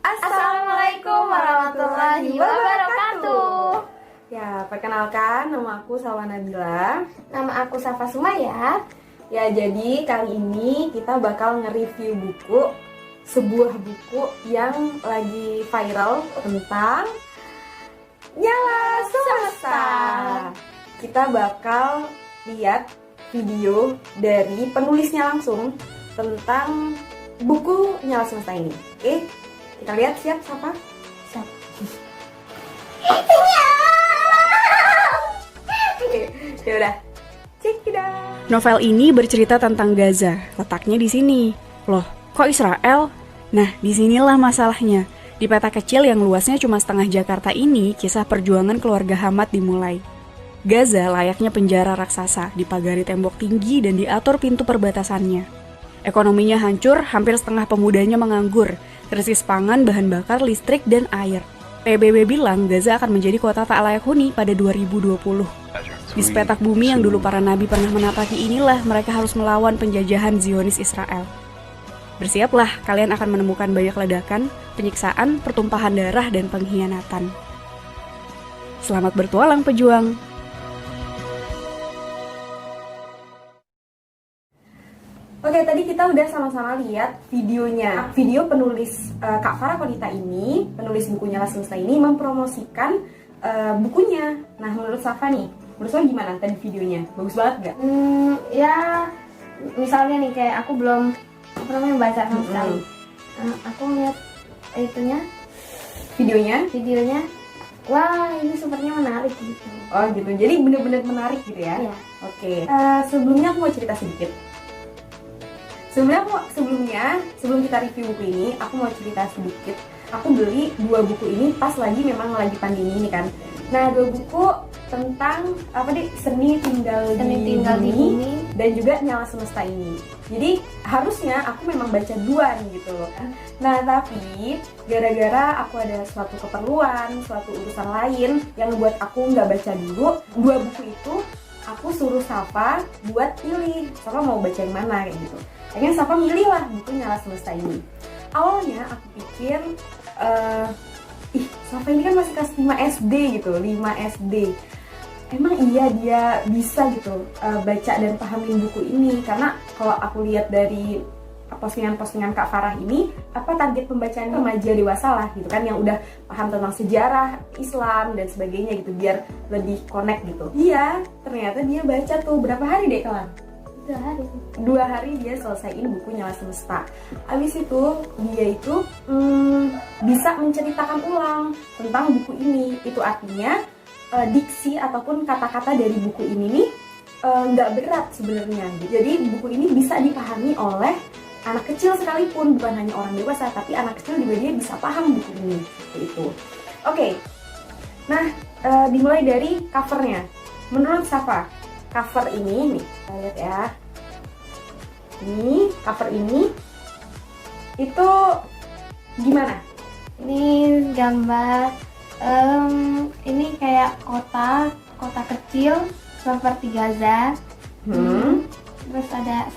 Assalamualaikum warahmatullahi wabarakatuh. Ya, perkenalkan, nama aku Salwa Nabila. Nama aku Safa Sumaya. Ya, jadi kali ini kita bakal nge-review sebuah buku yang lagi viral tentang Nyala Semesta. Kita bakal lihat video dari penulisnya langsung tentang buku Nyala Semesta ini. Oke, kita lihat. Siap, Safa? Siap. Ya udah, check it out. Novel ini bercerita tentang Gaza. Letaknya di sini. Loh, kok Israel? Nah, disinilah masalahnya. Di peta kecil yang luasnya cuma setengah Jakarta ini, kisah perjuangan keluarga Hamad dimulai. Gaza layaknya penjara raksasa, dipagari tembok tinggi dan diatur pintu perbatasannya. Ekonominya hancur, hampir setengah pemudanya menganggur, krisis pangan, bahan bakar, listrik, dan air. PBB bilang Gaza akan menjadi kota tak layak huni pada 2020. Di sepetak bumi yang dulu para nabi pernah menapaki inilah mereka harus melawan penjajahan Zionis Israel. Bersiaplah, kalian akan menemukan banyak ledakan, penyiksaan, pertumpahan darah, dan pengkhianatan. Selamat bertualang, pejuang! Oke, tadi kita udah sama-sama lihat videonya. Video penulis Kak Farah Konita ini, penulis buku Nyala Semesta ini mempromosikan bukunya. Nah, menurut Safa nih, menurut Safa gimana tadi videonya? Bagus banget gak? Ya, misalnya nih kayak aku belum pernah baca sama sekali. Aku lihat videonya. Wah, ini sepertinya menarik gitu. Oh gitu, jadi bener-bener menarik gitu ya? Iya. Oke, sebelumnya aku mau cerita sedikit. Sebelum kita review buku ini, aku mau cerita sedikit. Aku beli 2 buku ini pas memang lagi pandemi ini kan. Nah, 2 buku tentang Seni Tinggal di Bumi dan juga Nyala Semesta ini. Jadi harusnya aku memang baca 2 nih gitu loh kan. Nah, tapi gara-gara aku ada suatu keperluan, suatu urusan lain yang membuat aku nggak baca dulu 2 buku itu, aku suruh Safa buat pilih. Safa mau baca yang mana kayak gitu. Akhirnya Safa milih lah buku Nyala Semesta ini. Awalnya aku pikir Safa ini kan masih kelas 5 SD gitu, 5 SD. Emang iya dia bisa gitu baca dan pahamin buku ini. Karena kalau aku lihat dari postingan-postingan Kak Farah ini, target pembacaan remaja dewasa lah gitu kan, yang udah paham tentang sejarah Islam dan sebagainya gitu, biar lebih connect gitu. Iya, ternyata dia baca tuh berapa hari deh kawan? 2 hari dia selesaiin buku Nyala Semesta. Habis itu dia itu bisa menceritakan ulang tentang buku ini. Itu artinya diksi ataupun kata-kata dari buku ini nih nggak berat sebenarnya. Jadi buku ini bisa dipahami oleh anak kecil sekalipun, bukan hanya orang dewasa, tapi anak kecil juga dia bisa paham buku ini. Seperti itu. Oke. Nah, dimulai dari covernya. Menurut Safa, cover ini nih, kita lihat ya. Ini cover ini itu gimana? Ini gambar ini kayak kota kecil seperti Gaza. Terus ada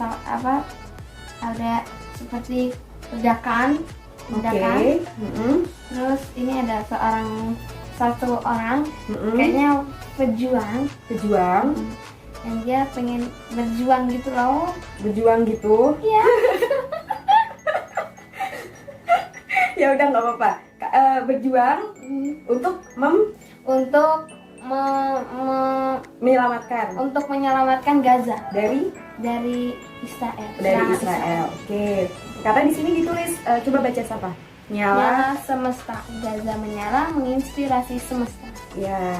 seperti ledakan. Okay. Terus ini ada satu orang kayaknya pejuang. Dan dia pengen berjuang gitu loh. Berjuang gitu? Iya. Ya udah, nggak apa-apa. Berjuang untuk menyelamatkan. Untuk menyelamatkan Gaza dari Israel. Israel. Oke. Karena di sini ditulis, coba baca Safa. Nyala Semesta. Gaza menyala menginspirasi semesta. Ya.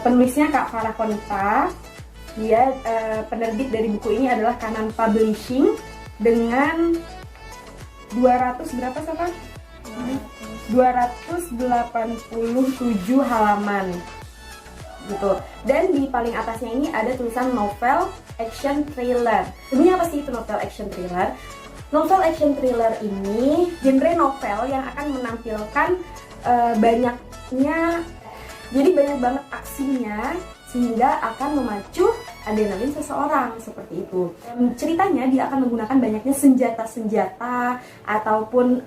Penulisnya Kak Farah Konita. Dia penerbit dari buku ini adalah Kanan Publishing dengan 200 berapa Safa? 287 halaman gitu. Dan di paling atasnya ini ada tulisan novel action thriller. Sebenarnya apa sih itu novel action thriller? Novel action thriller ini genre novel yang akan menampilkan banyak banget aksinya sehingga akan memacu adrenalin seseorang, seperti itu. Ceritanya dia akan menggunakan banyaknya senjata-senjata ataupun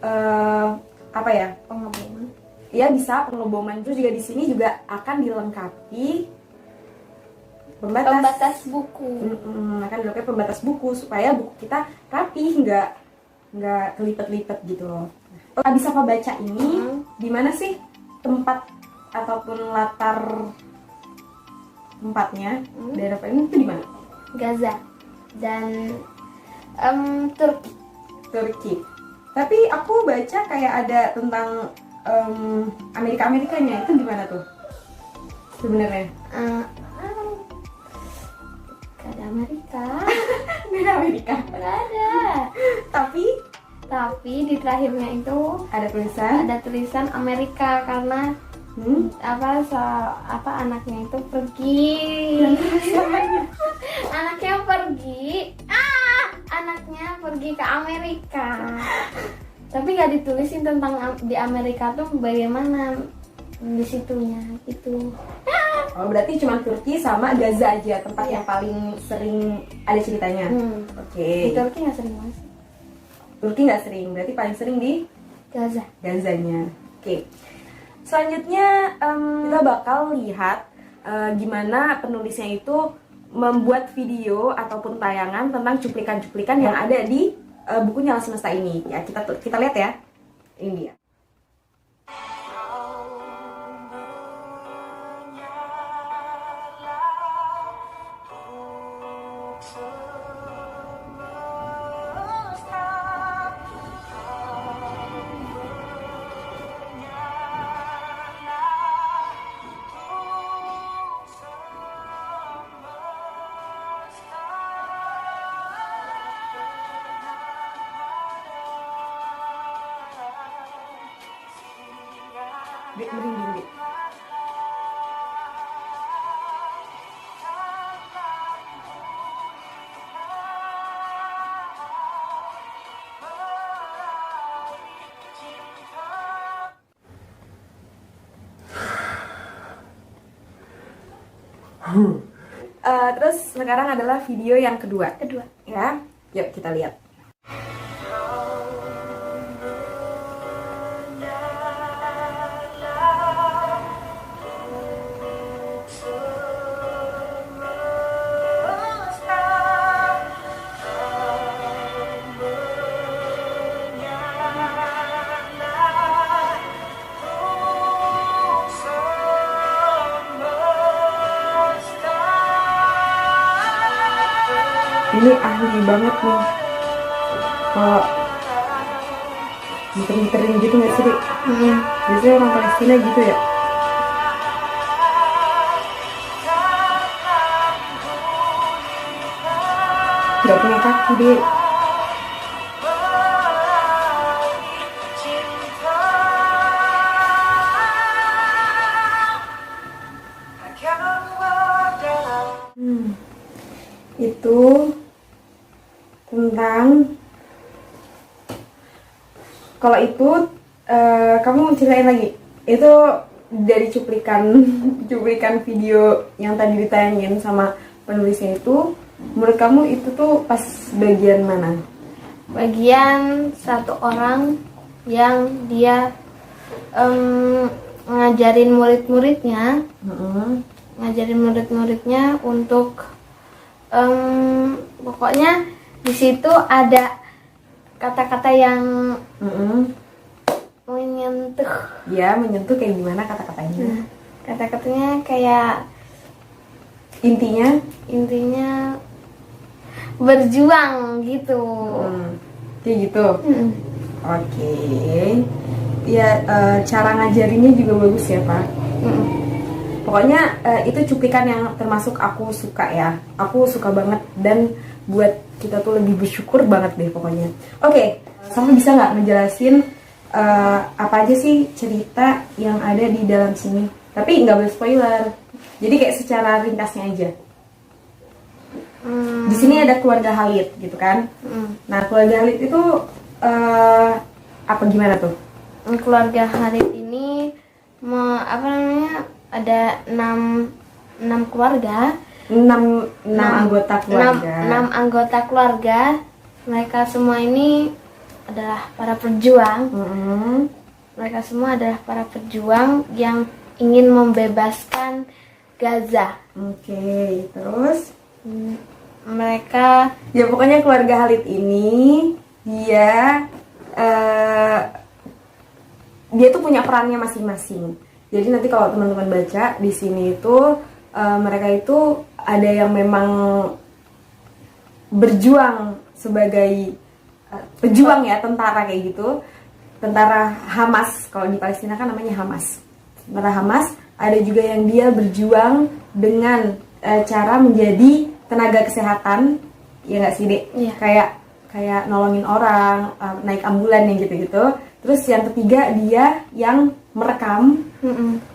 apa ya? Pengeboman. Ya bisa pengeboman, terus juga di sini juga akan dilengkapi Pembatas buku. Akan dilengkapi pembatas buku supaya buku kita rapi, nggak kelipet-lipet gitu loh. Habis apa baca ini, di mana sih tempat ataupun latar tempatnya daerah ini itu di mana? Gaza dan Turki. Tapi aku baca kayak ada tentang Amerikanya, itu gimana tuh sebenarnya? Gak ada Amerika. Nggak ada Amerika. Gak ada. Tapi di terakhirnya itu Ada tulisan. ada tulisan Amerika karena anaknya itu pergi. Anaknya pergi ke Amerika. Tapi nggak ditulisin tentang di Amerika tuh bagaimana di situnya itu. Oh, berarti cuma Turki sama Gaza aja tempat yang paling sering ada ceritanya. Oke. Di Turki nggak sering masuk. Turki nggak sering, berarti paling sering di Gaza. Gazanya. Oke. Selanjutnya kita bakal lihat gimana penulisnya itu membuat video ataupun tayangan tentang cuplikan-cuplikan yang ada di buku Nyala Semesta ini. Ya, kita lihat ya. Ini dia. Merinding, Dek. Terus sekarang adalah video yang kedua. Ya, yuk kita lihat. Ini ahli banget nih kalau muter-muterin gitu nggak sih, Dek? Biasanya orang Palestina gitu ya. Nggak punya kaki, Dek. Itu tentang kalau itu kamu ceritain lagi itu dari cuplikan video yang tadi ditayangin sama penulisnya itu, menurut kamu itu tuh pas bagian mana? Bagian satu orang yang dia ngajarin murid-muridnya untuk pokoknya di situ ada kata-kata yang menyentuh. Ya, menyentuh kayak gimana kata-katanya? Kata-katanya kayak intinya berjuang gitu. Kayak gitu. Oke. Ya, cara ngajarinnya juga bagus ya, Pak. Pokoknya itu cuplikan yang termasuk aku suka ya. Aku suka banget dan buat kita tuh lebih bersyukur banget deh pokoknya. Oke, kamu bisa nggak ngejelasin apa aja sih cerita yang ada di dalam sini? Tapi nggak boleh spoiler. Jadi kayak secara ringkasnya aja. Di sini ada keluarga Khalid gitu kan? Nah, keluarga Khalid itu apa gimana tuh? Keluarga Khalid ini ada 6 keluarga. 6 anggota keluarga. 6 anggota keluarga. Mereka semua ini adalah para pejuang. mereka semua adalah para pejuang yang ingin membebaskan Gaza. Oke, terus Mereka ya pokoknya keluarga Khalid ini dia dia tuh punya perannya masing-masing. Jadi nanti kalau teman-teman baca di sini itu mereka itu ada yang memang berjuang sebagai pejuang ya, tentara kayak gitu. Tentara Hamas, kalau di Palestina kan namanya Hamas. Tentara Hamas, ada juga yang dia berjuang dengan cara menjadi tenaga kesehatan, ya nggak sih Dek? Iya. Kayak nolongin orang, naik ambulan yang gitu-gitu. Terus yang ketiga dia yang merekam,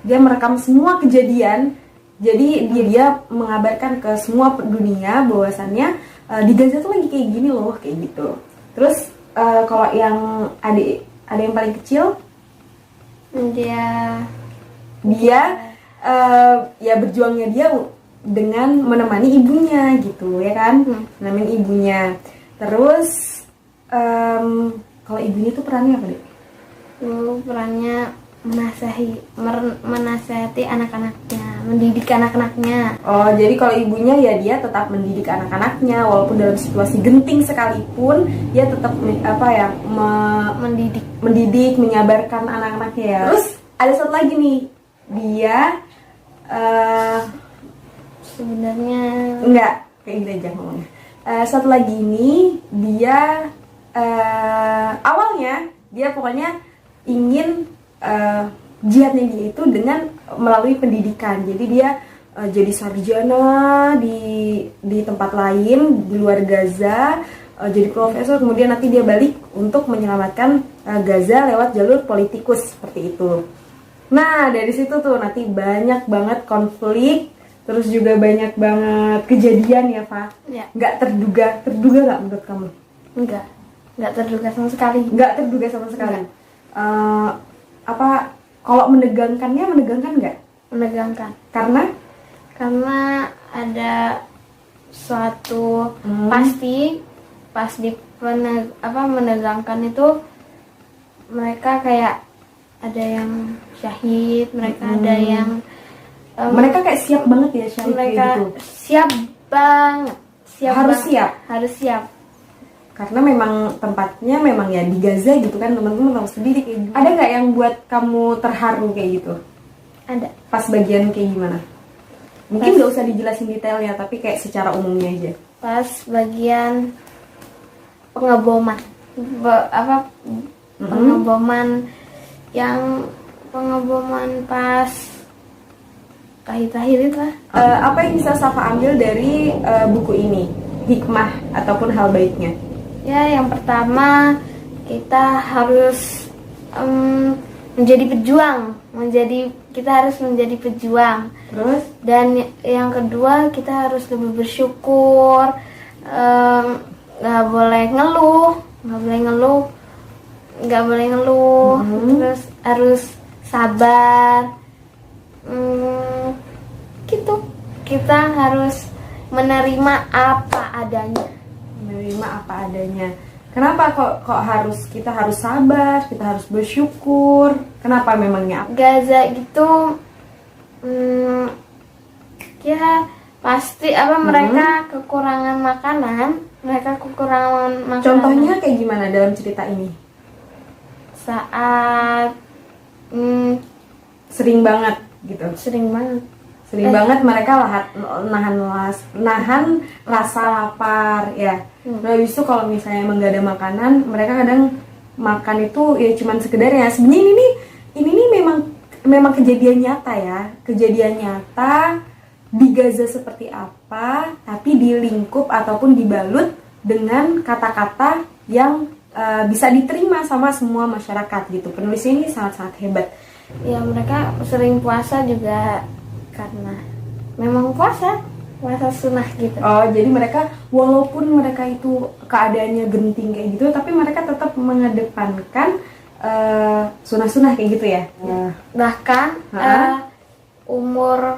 dia merekam semua kejadian. Jadi dia mengabarkan ke semua dunia bahwasannya di Gaza tuh lagi kayak gini loh, kayak gitu. Terus kalau yang ada yang paling kecil, dia ya berjuangnya dia dengan menemani ibunya gitu ya kan, menemani ibunya. Terus kalau ibunya tuh perannya apa Dek? perannya menasihati anak-anaknya, mendidik anak-anaknya. Oh, jadi kalau ibunya ya dia tetap mendidik anak-anaknya walaupun dalam situasi genting sekalipun dia tetap mendidik, menyabarkan anak-anaknya ya. Terus ada satu lagi nih, dia Sebenarnya enggak kayak gitu aja ngomongnya. Satu lagi ini dia awalnya dia pokoknya ingin jihadnya dia itu dengan melalui pendidikan. Jadi dia jadi sarjana di tempat lain di luar Gaza, jadi profesor, kemudian nanti dia balik untuk menyelamatkan Gaza lewat jalur politikus seperti itu. Nah, dari situ tuh nanti banyak banget konflik, terus juga banyak banget kejadian ya, Pak. ya, Nggak terduga nggak menurut kamu? nggak terduga sama sekali. Nggak terduga sama sekali. Kalau menegangkan nggak? Menegangkan. Karena ada suatu pasti pas di menegangkan itu mereka kayak ada yang syahid, mereka ada yang mereka kayak siap banget ya syahid mereka gitu. siap banget, harus siap. Karena memang tempatnya memang ya di Gaza gitu kan, teman-teman tahu sendiri kayak gitu. Ada nggak yang buat kamu terharu kayak gitu? Ada. Pas bagian kayak gimana? Mungkin nggak usah dijelasin detailnya, tapi kayak secara umumnya aja. Pas bagian pengeboman, pengeboman pas terakhir itu lah. Apa yang bisa Safa ambil dari buku ini? Hikmah ataupun hal baiknya? Ya, yang pertama kita harus menjadi pejuang, kita harus menjadi pejuang. Terus? Dan yang kedua kita harus lebih bersyukur, nggak boleh ngeluh. Terus harus sabar. Gitu. Kita harus menerima apa adanya. Kenapa kok kita harus sabar, kita harus bersyukur? Kenapa memangnya? Gaza gitu ya pasti mereka kekurangan makanan. Contohnya kayak gimana dalam cerita ini? Saat sering banget gitu. Sering banget mereka nahan rasa lapar ya. Nah, habis itu kalau misalnya emang gak ada makanan, mereka kadang makan itu ya cuman sekedar ya. Sebenarnya ini nih memang kejadian nyata ya. Kejadian nyata di Gaza seperti apa, tapi dilingkup ataupun dibalut dengan kata-kata yang bisa diterima sama semua masyarakat gitu. Penulis ini sangat-sangat hebat. Ya, mereka sering puasa juga karena memang puasa sunnah gitu. Oh, jadi mereka walaupun mereka itu keadaannya genting kayak gitu, tapi mereka tetap mengedepankan sunnah-sunnah kayak gitu ya. Bahkan umur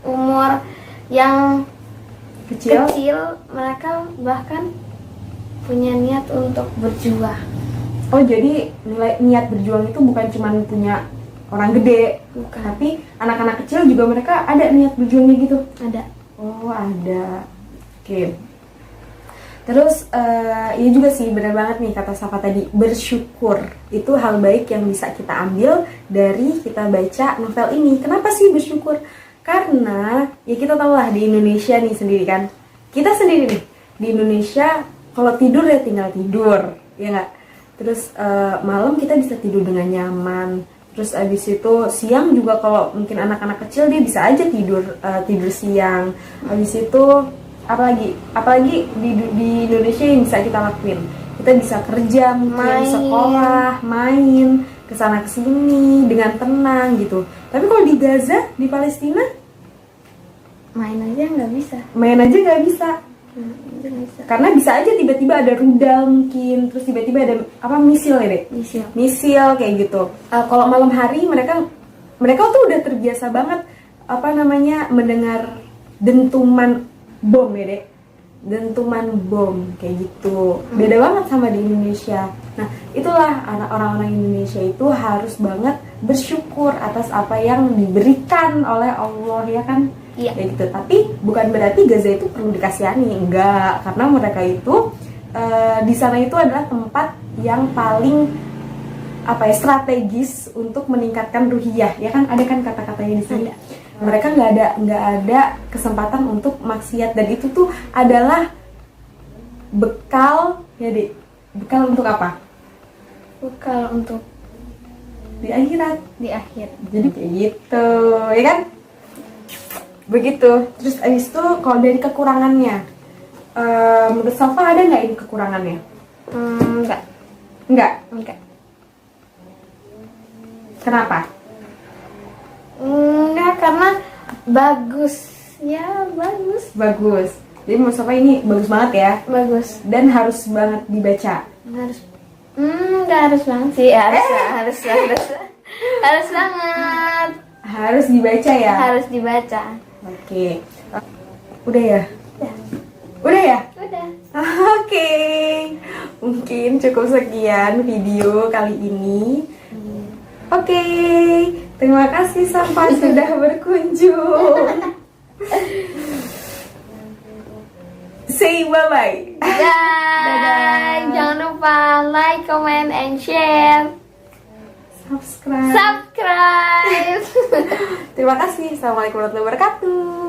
umur yang kecil mereka bahkan punya niat untuk berjuang. Oh jadi niat berjuang itu bukan cuma punya orang gede, Bukan. tapi anak-anak kecil juga mereka ada niat berjuangnya gitu. Ada. Oh ada. Oke. Terus iya juga sih, benar banget nih kata Safa tadi, bersyukur itu hal baik yang bisa kita ambil dari kita baca novel ini. Kenapa sih bersyukur? Karena ya kita tahu lah di Indonesia nih sendiri kan, kita sendiri nih di Indonesia kalau tidur ya tinggal tidur, ya nggak? Terus malam kita bisa tidur dengan nyaman. Terus abis itu siang juga kalau mungkin anak-anak kecil dia bisa aja tidur siang. Abis itu apalagi di Indonesia yang bisa kita lakuin, kita bisa kerja, mungkin sekolah, main kesana kesini dengan tenang gitu. Tapi kalau di Gaza, di Palestina, Main aja nggak bisa. nggak bisa. Nggak bisa. Karena bisa aja tiba-tiba ada rudal mungkin, terus tiba-tiba ada misil ya deh, misil kayak gitu. Kalau malam hari mereka tuh udah terbiasa banget mendengar dentuman bom ya deh, dentuman bom kayak gitu. Beda banget sama di Indonesia. Nah itulah orang-orang Indonesia itu harus banget bersyukur atas apa yang diberikan oleh Allah, ya kan? Iya. Kayak gitu. Tapi bukan berarti Gaza itu perlu dikasihani, enggak, karena mereka itu di sana itu adalah tempat yang paling strategis untuk meningkatkan ruhiyah, ya kan? Ada kan kata-katanya di sini. Mereka nggak ada kesempatan untuk maksiat, dan itu tuh adalah bekal ya dek. Bekal untuk apa? Bekal untuk Di akhirat. di akhir. Jadi kayak gitu, ya kan? Begitu. Terus abis itu kalau dari kekurangannya, menurut Safa ada nggak ini kekurangannya? Enggak. Nggak. Kenapa? Enggak, karena bagus. Ya, bagus. Bagus. Jadi menurut Safa ini bagus banget ya, Bagus. dan harus banget dibaca. Harus. Enggak harus banget sih. Harus banget. Harus dibaca ya. Harus dibaca. Oke. Udah ya? Ya. Udah ya? Udah. Oke. Mungkin cukup sekian video kali ini. Oke. Terima kasih Safa sudah berkunjung. Say bye-bye. Dadah. Jangan lupa like, comment, and share. Subscribe. Subscribe. Terima kasih. Assalamualaikum warahmatullahi wabarakatuh.